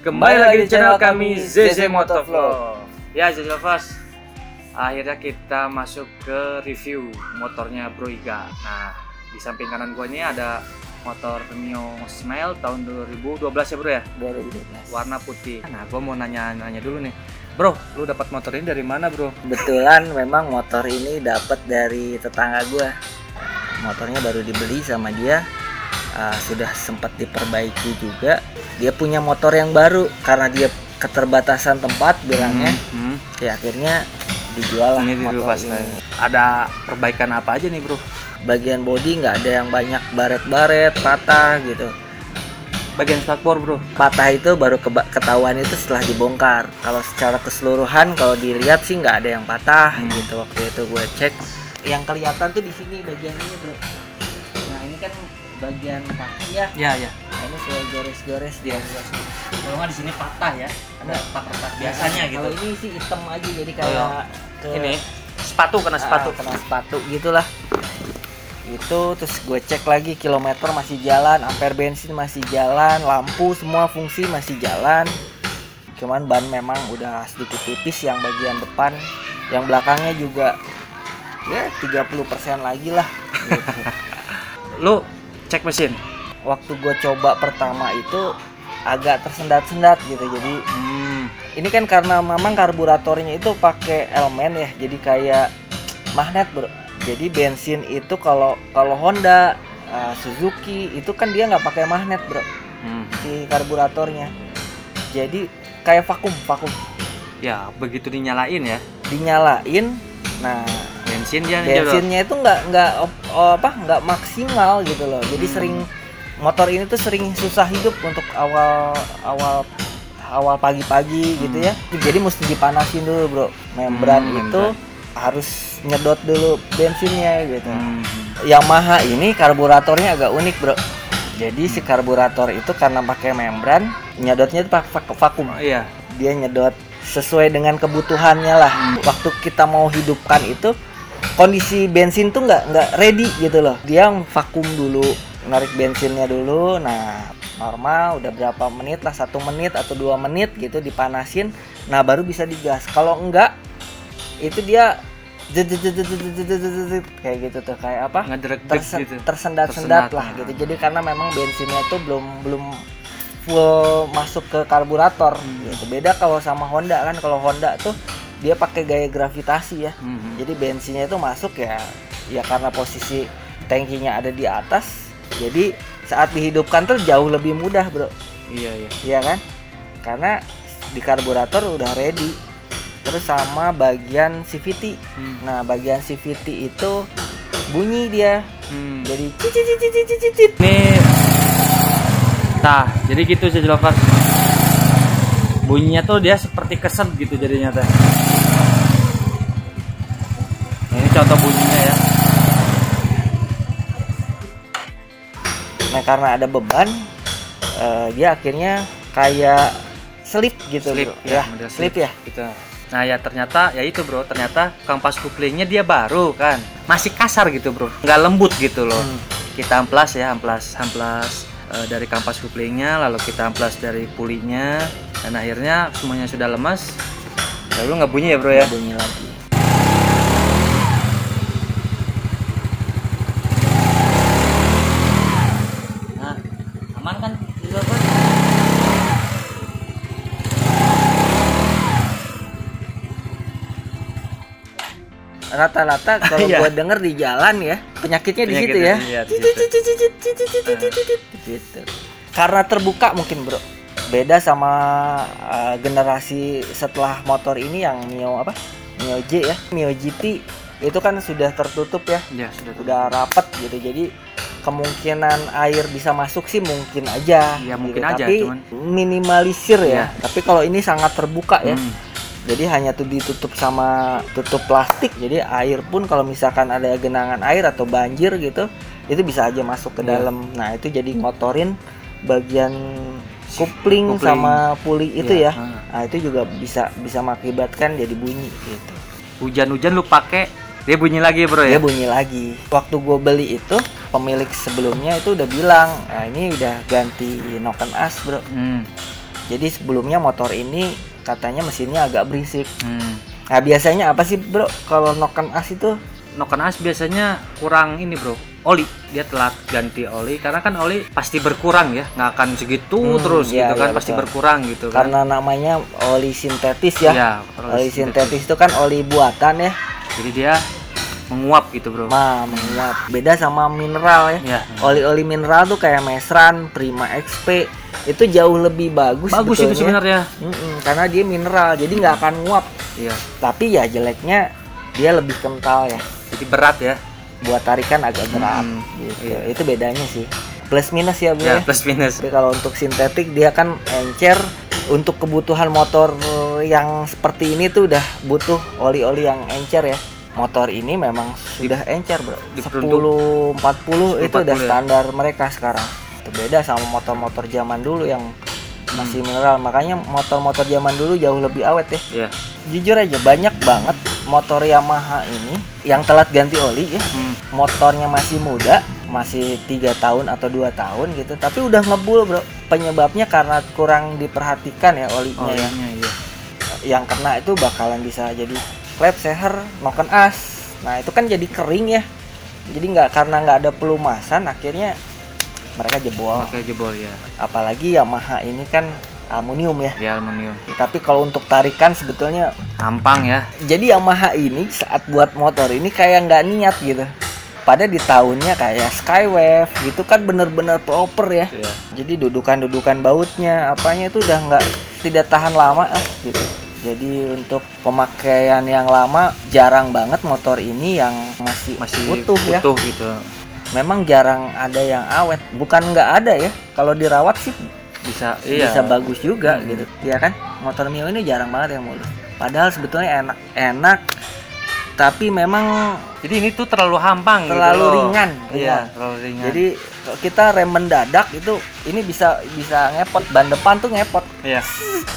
Kembali lagi di channel kami ZZ Motovlog. Ya ZZ Lovers, akhirnya kita masuk ke review motornya Bro Iga. Nah, di samping kanan gua ini ada motor Mio Smile tahun 2012 ya Bro ya? 2012. Warna putih. Nah, gua mau nanya dulu nih. Bro, lu dapat motor ini dari mana Bro? Kebetulan memang motor ini dapat dari tetangga gua. Motornya baru dibeli sama dia. Sudah sempat diperbaiki juga. Dia punya motor yang baru karena dia keterbatasan tempat bilangnya. Ya akhirnya dijual lah motor ini. Ada perbaikan apa aja nih Bro? Bagian bodi nggak ada yang banyak baret-baret, patah gitu. Bagian spakbor Bro? Patah itu baru ketahuan itu setelah dibongkar. Kalau secara keseluruhan kalau dilihat sih nggak ada yang patah gitu. Waktu itu gue cek, yang kelihatan tuh di sini bagian ini Bro. Nah ini kan bagian kaki ya. Iya. Nah, ini kayak gores-gores dia. Kalau nggak di sini patah ya, ada retak biasanya gitu. Kalau ini sih hitam aja jadi kayak ini sepatu kena sepatu. Kena sepatu gitulah. Itu terus gue cek lagi kilometer masih jalan, ampere bensin masih jalan, lampu semua fungsi masih jalan. Cuman ban memang udah sedikit tipis yang bagian depan, yang belakangnya juga ya 30% lagi lah gitu. Lu cek mesin? Waktu gue coba pertama itu agak tersendat-sendat gitu. Jadi ini kan karena memang karburatornya itu pakai elemen ya, jadi kayak magnet Bro. Jadi bensin itu kalau Honda, Suzuki itu kan dia nggak pakai magnet Bro, si karburatornya. Jadi kayak vakum. Ya begitu dinyalain ya. Dinyalain, nah bensinnya itu nggak maksimal gitu loh. Jadi motor ini tuh sering susah hidup untuk awal pagi-pagi gitu ya. Jadi mesti dipanasin dulu Bro. Membran itu harus nyedot dulu bensinnya gitu. Yamaha ini karburatornya agak unik Bro. Jadi si karburator itu karena pakai membran, nyedotnya itu pakai vakum. Iya. Dia nyedot sesuai dengan kebutuhannya lah. Waktu kita mau hidupkan itu kondisi bensin tuh nggak ready gitu loh. Dia vakum dulu, narik bensinnya dulu. Nah normal udah berapa menit lah, 1 menit atau 2 menit gitu dipanasin. Nah baru bisa digas. Kalau enggak itu dia kayak gitu tuh, kayak apa? Gitu. Tersendat-sendat lah gitu. Jadi karena memang bensinnya tuh belum full masuk ke karburator gitu. Beda kalau sama Honda kan, kalau Honda tuh dia pakai gaya gravitasi ya. Jadi bensinnya itu masuk ya karena posisi tangkinya ada di atas. Jadi saat dihidupkan tuh jauh lebih mudah Bro. Iya kan? Karena di karburator udah ready. Terus sama bagian CVT. Nah bagian CVT itu bunyi dia. Jadi cicit. Ini nah jadi gitu sih Lovers. Bunyinya tuh dia seperti keset gitu jadinya teh. Ini contoh bunyinya ya. Nah karena ada beban, dia akhirnya kayak slip gitu. Slip Bro. Ya slip ya gitu. Nah ya ternyata ya itu Bro, ternyata kampas kuplingnya dia baru kan, masih kasar gitu Bro, nggak lembut gitu loh. Kita amplas ya, amplas dari kampas kuplingnya, lalu kita amplas dari pulinya, dan akhirnya semuanya sudah lemas, lalu nggak bunyi ya Bro ya? Nggak bunyi lagi. Nah aman kan? Rata-rata kalau gue denger di jalan ya penyakitnya di situ ya. Gitu. Karena terbuka mungkin Bro. Beda sama generasi setelah motor ini yang Mio J ya, Mio GT itu kan sudah tertutup ya. Sudah rapat gitu. Jadi kemungkinan air bisa masuk sih mungkin aja. Ya gitu. mungkin aja. Tapi cuman minimalisir ya. Tapi kalau ini sangat terbuka ya. Jadi hanya tuh ditutup sama tutup plastik. Jadi air pun kalau misalkan ada genangan air atau banjir gitu, itu bisa aja masuk ke dalam. Nah itu jadi ngotorin bagian kupling sama puli itu ya. Nah itu juga bisa mengakibatkan jadi bunyi gitu. Hujan-hujan lu pakai dia bunyi lagi Bro ya? Dia bunyi lagi. Waktu gue beli itu pemilik sebelumnya itu udah bilang, nah ini udah ganti noken as Bro. Jadi sebelumnya motor ini katanya mesinnya agak berisik. Nah biasanya apa sih bro kalau noken as itu? Noken as biasanya kurang ini bro, oli. Dia telat ganti oli karena kan oli pasti berkurang ya, nggak akan segitu terus iya, gitu kan, iya, pasti betul. berkurang gitu kan. Karena namanya oli sintetis ya. Ya, Oli sintetis itu kan oli buatan ya. Jadi dia menguap gitu bro. Menguap. Beda sama mineral ya. Ya. Oli-oli mineral tuh kayak Mesran, Prima XP itu jauh lebih bagus. Bagus itu sebenarnya. Karena dia mineral, jadi nggak akan nguap. Iya. Tapi ya jeleknya dia lebih kental ya. Jadi berat ya. Buat tarikan agak berat gitu. Iya. Itu bedanya sih. Plus minus ya bro. Ya, plus minus. Tapi kalau untuk sintetik dia kan encer. Untuk kebutuhan motor yang seperti ini tuh udah butuh oli-oli yang encer ya. Motor ini memang sudah encer bro. 1040 itu udah standar mereka sekarang. Itu beda sama motor-motor zaman dulu yang masih mineral. Makanya motor-motor zaman dulu jauh lebih awet ya. Iya. Jujur aja banyak banget motor Yamaha ini yang telat ganti oli ya. Motornya masih muda, masih 3 tahun atau 2 tahun gitu, tapi udah ngebul bro. Penyebabnya karena kurang diperhatikan ya olinya ya. Iya. Yang kena itu bakalan bisa jadi klep, seher, noken as. Nah itu kan jadi kering ya. Jadi karena nggak ada pelumasan akhirnya mereka jebol. Oke, jebol ya. Apalagi Yamaha ini kan aluminium ya. Ya, aluminium. Tapi kalau untuk tarikan sebetulnya Gampang ya. jadi Yamaha ini saat buat motor ini kayak nggak niat gitu. Pada di tahunnya kayak Skywave gitu kan bener-bener proper ya. Iya. Jadi dudukan bautnya apanya itu udah tidak tahan lama gitu. Jadi untuk pemakaian yang lama jarang banget motor ini yang masih utuh ya. Gitu. Memang jarang ada yang awet. Bukan nggak ada ya. Kalau dirawat sih bisa bagus juga gitu. Ya kan? Motor Mio ini jarang banget yang mulus. Padahal sebetulnya enak. Tapi memang jadi ini tuh terlalu hampang terlalu gitu. ringan. Iya, terlalu ringan. Jadi kalau kita rem mendadak itu ini bisa ngepot, ban depan tuh ngepot. Iya.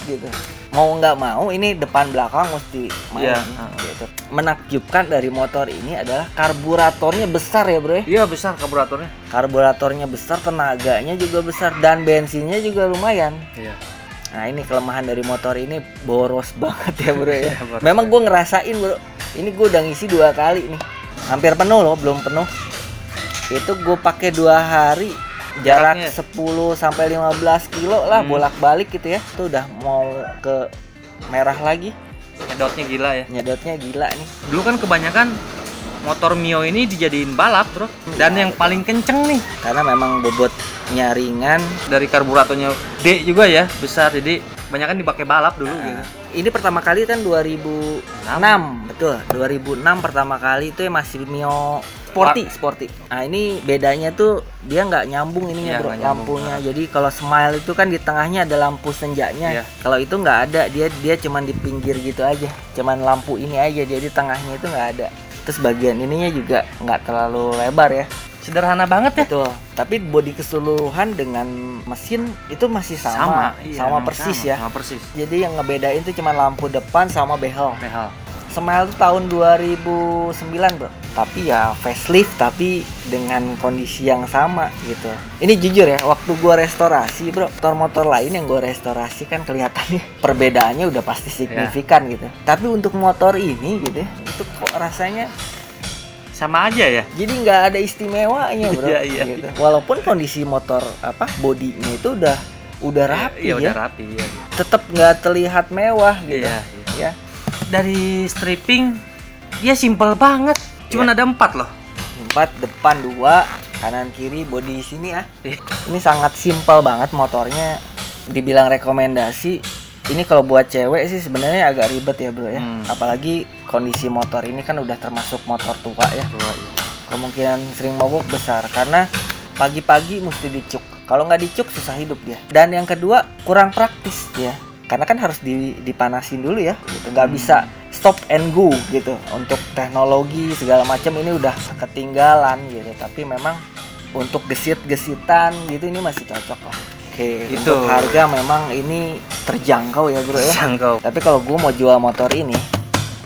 Gitu. Mau nggak mau ini depan belakang mesti main. Iya. Gitu. Menakjubkan dari motor ini adalah karburatornya besar ya bro. Iya besar karburatornya. Karburatornya besar, tenaganya juga besar dan bensinnya juga lumayan. Iya. Nah ini kelemahan dari motor ini boros banget ya bro ya. Boros. Memang gue ngerasain bro. Ini gue udah ngisi 2 kali nih. Hampir penuh loh, belum penuh. Itu gue pakai 2 hari. Jarak 10 sampai 15 kilo lah bolak-balik gitu ya. Itu udah mau ke merah lagi. Nyedotnya gila ya. Nyedotnya gila nih. Dulu kan kebanyakan motor Mio ini dijadiin balap bro. Dan yang paling kenceng nih. Karena memang bobotnya ringan. Dari karburatornya D juga ya, besar. Jadi banyak kan dipakai balap dulu gitu. Ini pertama kali kan 2006, betul. 2006 pertama kali itu ya masih Mio Sporty. Nah ini bedanya tuh dia nggak nyambung ininya bro, lampunya. Jadi kalau Smile itu kan di tengahnya ada lampu senjanya. Kalau itu nggak ada, dia cuman di pinggir gitu aja, cuman lampu ini aja. Dia di tengahnya itu nggak ada. Terus bagian ininya juga nggak terlalu lebar ya. Sederhana banget ya. Betul. Tapi bodi keseluruhan dengan mesin itu masih sama persis ya. Sama persis. Jadi yang ngebedain itu cuma lampu depan sama behel. Smile itu tahun 2009 bro. Tapi ya facelift tapi dengan kondisi yang sama gitu. Ini jujur ya, waktu gua restorasi bro, motor-motor lain yang gua restorasi kan kelihatannya perbedaannya udah pasti signifikan gitu. Tapi untuk motor ini gitu, itu kok rasanya sama aja ya. Jadi nggak ada istimewanya bro. Gitu. Walaupun kondisi motor bodinya itu udah rapi ya. Udah rapi ya. Tetap nggak terlihat mewah gitu. Ya. Dari stripping dia simple banget. Cuman ada 4 loh. 4 depan 2, kanan kiri, bodi sini ya. Ini sangat simple banget motornya. Dibilang rekomendasi. Ini kalau buat cewek sih sebenarnya agak ribet ya bro ya. Apalagi kondisi motor ini kan udah termasuk motor tua ya. Kemungkinan sering mogok besar karena pagi-pagi mesti dicuk. Kalau nggak dicuk susah hidup dia. Dan yang kedua kurang praktis ya. Karena kan harus dipanasin dulu ya. Gitu. Nggak bisa stop and go gitu. Untuk teknologi segala macam ini udah ketinggalan gitu. Tapi memang untuk gesit-gesitan gitu ini masih cocok lah. Oke, untuk harga memang ini terjangkau ya bro ya. Terjangkau. Tapi kalau gue mau jual motor ini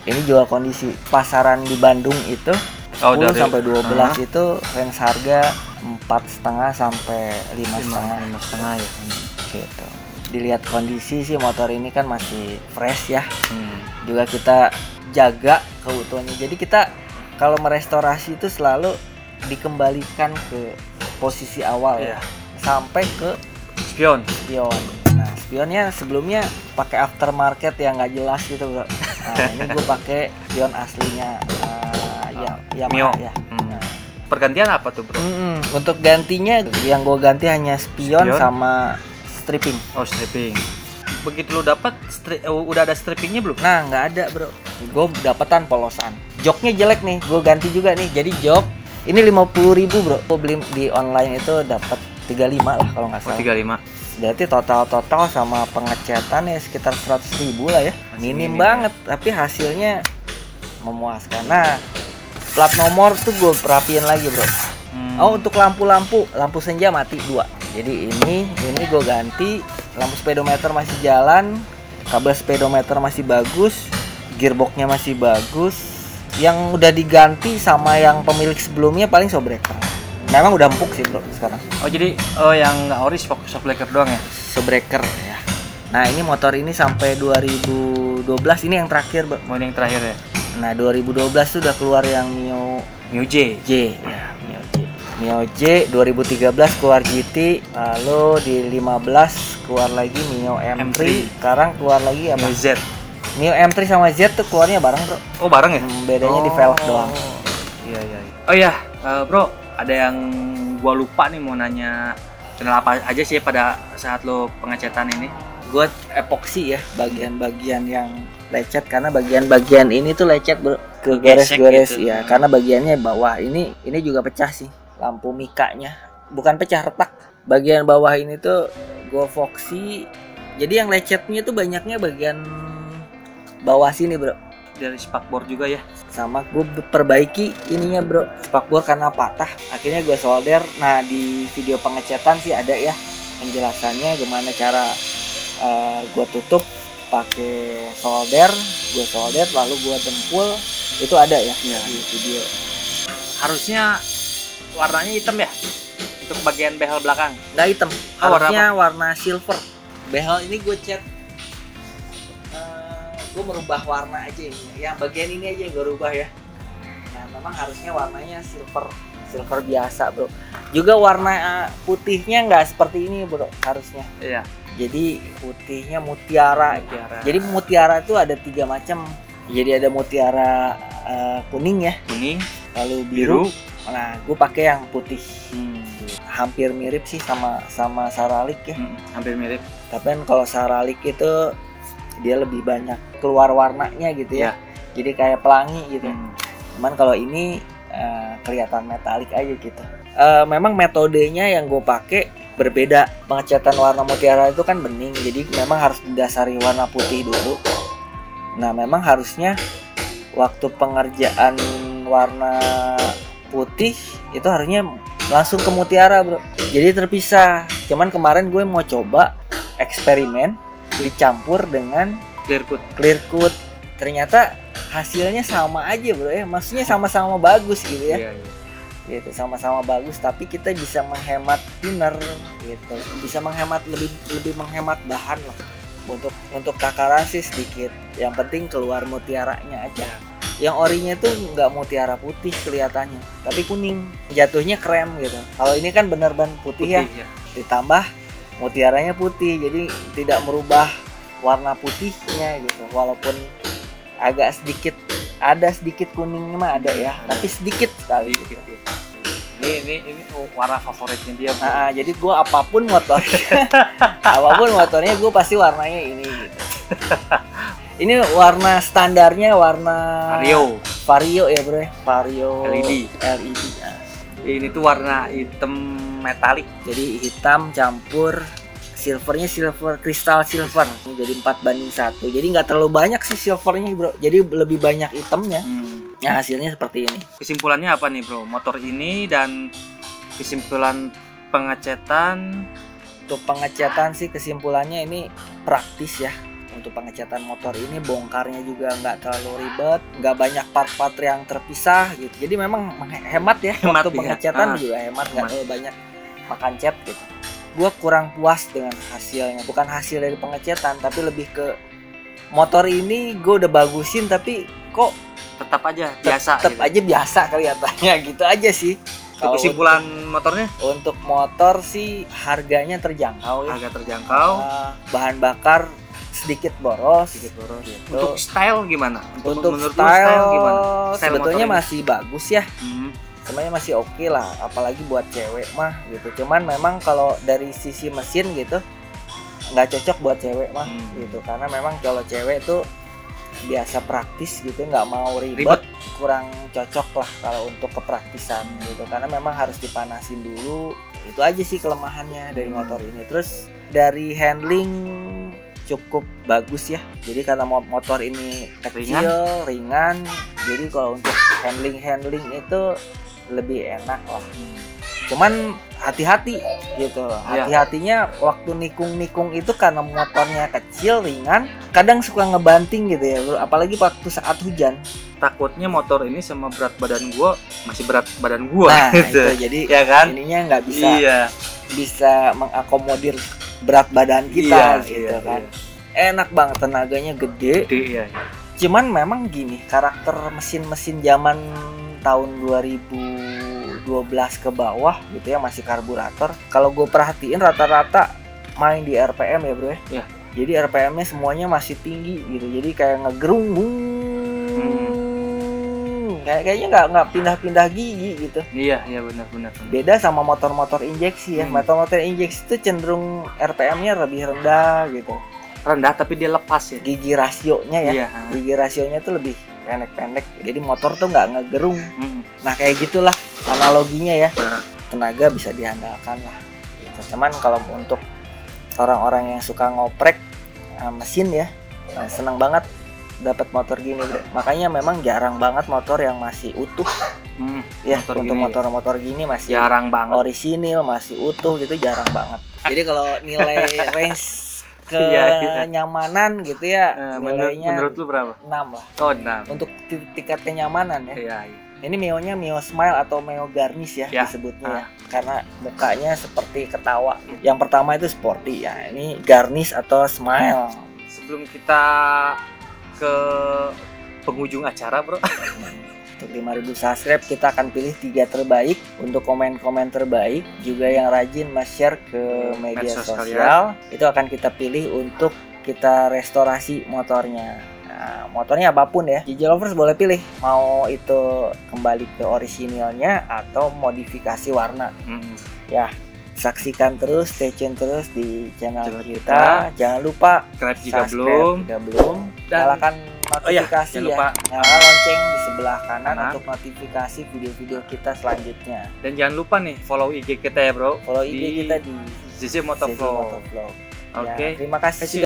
jual kondisi. Pasaran di Bandung itu 10 sampai 12 itu range harga 4,5 sampai 5,5 ya. Gitu. dilihat kondisi sih motor ini kan masih fresh ya. Juga kita jaga keutuhannya. Jadi kita kalau merestorasi itu selalu dikembalikan ke posisi awal ya, sampai ke spion. Nah, spionnya sebelumnya pakai aftermarket yang nggak jelas gitu bro. Nah, ini gue pakai spion aslinya Mio. Ya. Pergantian apa tuh bro? Untuk gantinya yang gue ganti hanya spion sama stripping. Oh, stripping. Begitu lo dapat udah ada strippingnya belum? Nah, nggak ada bro. Gue dapetan polosan. Joknya jelek nih, gue ganti juga nih. Jadi jok ini 50.000 bro. Gue beli di online itu dapat 35 lah kalau nggak salah. 35. Berarti total sama pengecatan ya sekitar 100.000 lah ya. Minim banget, tapi hasilnya memuaskan. Nah, plat nomor tuh gue perapiin lagi bro. Oh, untuk lampu senja mati 2. Jadi ini gue ganti. Lampu speedometer masih jalan, kabel speedometer masih bagus, gearboxnya masih bagus. Yang udah diganti sama yang pemilik sebelumnya paling shock breaker. Memang udah empuk sih bro sekarang. Oh jadi yang nggak ori shock breaker doang ya? Shock breaker ya. Nah ini motor ini sampai 2012 ini yang terakhir bro. Ini yang terakhir ya? Nah 2012 tuh udah keluar yang Mio J ya, Mio J 2013 keluar GT, lalu di 15 keluar lagi Mio M3. Sekarang keluar lagi apa? Mio Z. Mio M3 sama Z tuh keluarnya bareng bro. Oh bareng ya? Bedanya di velg doang. Iya. Oh iya bro, ada yang gua lupa nih mau nanya. Kenal apa aja sih pada saat lo pengecetan ini? Gua epoksi ya bagian-bagian yang lecet, karena bagian-bagian ini tuh lecet bro, ke gores-gores gitu. Ya karena bagiannya bawah ini juga pecah sih, lampu mikanya bukan pecah, retak. Bagian bawah ini tuh gue foksi, jadi yang lecetnya tuh banyaknya bagian bawah sini bro, dari spakbor juga ya. Sama gue perbaiki ininya bro, spakbor karena patah, akhirnya gue solder. Nah di video pengecetan sih ada ya penjelasannya gimana cara gue tutup pakai solder, gue solder lalu gue dempul, itu ada ya di video. Harusnya warnanya hitam ya untuk bagian behel belakang? Nggak hitam, harusnya warna silver. Behel ini gue cat, gue merubah warna aja ini, yang bagian ini aja yang gue rubah ya. Nah memang harusnya warnanya silver biasa bro. Juga warna putihnya nggak seperti ini bro harusnya. Iya. Jadi putihnya mutiara. Jadi mutiara itu ada 3 macam. Jadi ada mutiara kuning ya, lalu biru. Nah, gue pakai yang putih. Hampir mirip sih sama Saralik ya. Hampir mirip. Tapi kan kalau Saralik itu dia lebih banyak keluar warnanya gitu ya. Jadi kayak pelangi gitu. Cuman kalau ini kelihatan metalik aja gitu. Memang metodenya yang gue pakai berbeda. Pengecatan warna mutiara itu kan bening, jadi memang harus didasari warna putih dulu. Nah memang harusnya waktu pengerjaan warna putih itu harusnya langsung ke mutiara bro, jadi terpisah. Cuman kemarin gue mau coba eksperimen dicampur dengan clear coat, ternyata hasilnya sama aja bro ya, maksudnya sama-sama bagus gitu ya. Gitu, sama-sama bagus, tapi kita bisa menghemat thinner gitu, bisa menghemat lebih menghemat bahan lah. Untuk takaran sih sedikit, yang penting keluar mutiaranya aja. Yang orinya tuh nggak mutiara putih kelihatannya, tapi kuning, jatuhnya krem gitu. Kalau ini kan benar-benar putih ya, ditambah mutiaranya putih, jadi tidak merubah warna putihnya gitu. Walaupun agak sedikit kuningnya mah ada ya, tapi sedikit sekali gitu. Ini warna favoritnya dia. Nah, jadi gue apapun motornya gue pasti warnanya ini gitu. Ini warna standarnya warna Vario ya bro, Vario LED. Nah. Ini tuh warna hitam metalik, jadi hitam campur silvernya silver, kristal silver. Jadi 4:1, jadi nggak terlalu banyak sih silvernya bro, jadi lebih banyak hitamnya. Nah hasilnya seperti ini. Kesimpulannya apa nih bro, motor ini dan kesimpulan pengecatan? Untuk pengecatan sih kesimpulannya ini praktis ya. Untuk pengecatan motor ini bongkarnya juga nggak terlalu ribet, nggak banyak part-part yang terpisah gitu. Jadi memang hemat ya, waktu pengecatan juga hemat, nggak terlalu banyak makan cat gitu. gue kurang puas dengan hasilnya. Bukan hasil dari pengecetan, tapi lebih ke motor ini gue udah bagusin tapi kok Tetap aja biasa. tetap gitu. aja biasa kelihatannya gitu aja sih. Untuk kesimpulan motornya, Untuk motor sih harganya terjangkau ya. harga terjangkau, Bahan bakar sedikit boros. sedikit boros. Gitu. Untuk style gimana? Untuk menurut lu style, gimana? Style sebetulnya motor ini? masih bagus ya. Sebenarnya masih oke lah, apalagi buat cewek mah gitu. Cuman memang kalau dari sisi mesin gitu nggak cocok buat cewek mah gitu, karena memang kalau cewek tuh biasa praktis gitu, nggak mau ribet, kurang cocok lah kalau untuk kepraktisan gitu, karena memang harus dipanasin dulu. Itu aja sih kelemahannya dari motor ini. Terus dari handling cukup bagus ya, jadi karena motor ini kecil, ringan, jadi kalau untuk handling itu lebih enak lah. Cuman hati-hati gitu. Hati-hatinya waktu nikung itu karena motornya kecil, ringan, kadang suka ngebanting gitu ya, apalagi waktu saat hujan. Takutnya motor ini sama berat badan gua masih berat badan gua. Nah, gitu. itu jadi ya kan? ininya nggak bisa bisa mengakomodir berat badan kita gitu kan. Enak banget, tenaganya gede. Ya. Cuman memang gini, karakter mesin-mesin zaman tahun 2012 ke bawah gitu ya, masih karburator. Kalau gue perhatiin rata-rata main di RPM ya bro ya. Jadi RPM-nya semuanya masih tinggi gitu. Jadi kayak ngegerung, kayaknya nggak pindah-pindah gigi gitu. Iya benar. Beda sama motor-motor injeksi ya. Motor-motor injeksi itu cenderung RPM-nya lebih rendah gitu. Rendah tapi dia lepas ya. Gigi rasionya ya. Iya. Gigi rasionya tuh lebih pendek-pendek. Jadi motor tuh nggak ngegerung. Nah kayak gitulah analoginya ya. Tenaga bisa diandalkan lah. Gitu. Cuman kalau untuk orang-orang yang suka ngoprek mesin ya, seneng banget dapat motor gini. Makanya memang jarang banget motor yang masih utuh. Ya untuk motor-motor gini masih jarang banget. Orisinil masih utuh gitu, jarang banget. Jadi kalau nilai range kenyamanan gitu ya, nilainya menurut lu berapa? 6 lah. Oh 6. Untuk tingkat kenyamanan ya. Iya. Ini Mio-nya Mio Smile atau Mio Garnish ya disebutnya ya. Karena mukanya seperti ketawa. Yang pertama itu sporty ya. Ini Garnish atau Smile. Sebelum kita ke penghujung acara bro, untuk 5.000 subscribe kita akan pilih 3 terbaik untuk komen-komen terbaik, juga yang rajin share ke media sosial. Itu akan kita pilih untuk kita restorasi motornya. Nah, motornya apapun ya, Gigi Lovers boleh pilih mau itu kembali ke orisinilnya atau modifikasi warna. Ya, saksikan terus, stay tune terus di channel kita. Jangan lupa subscribe jika belum. Nyalakan notifikasi nyalakan lonceng di sebelah kanan untuk notifikasi video-video kita selanjutnya. Dan jangan lupa nih follow IG kita ya bro. Follow IG kita di ZZ Motovlog. Oke. Terima kasih.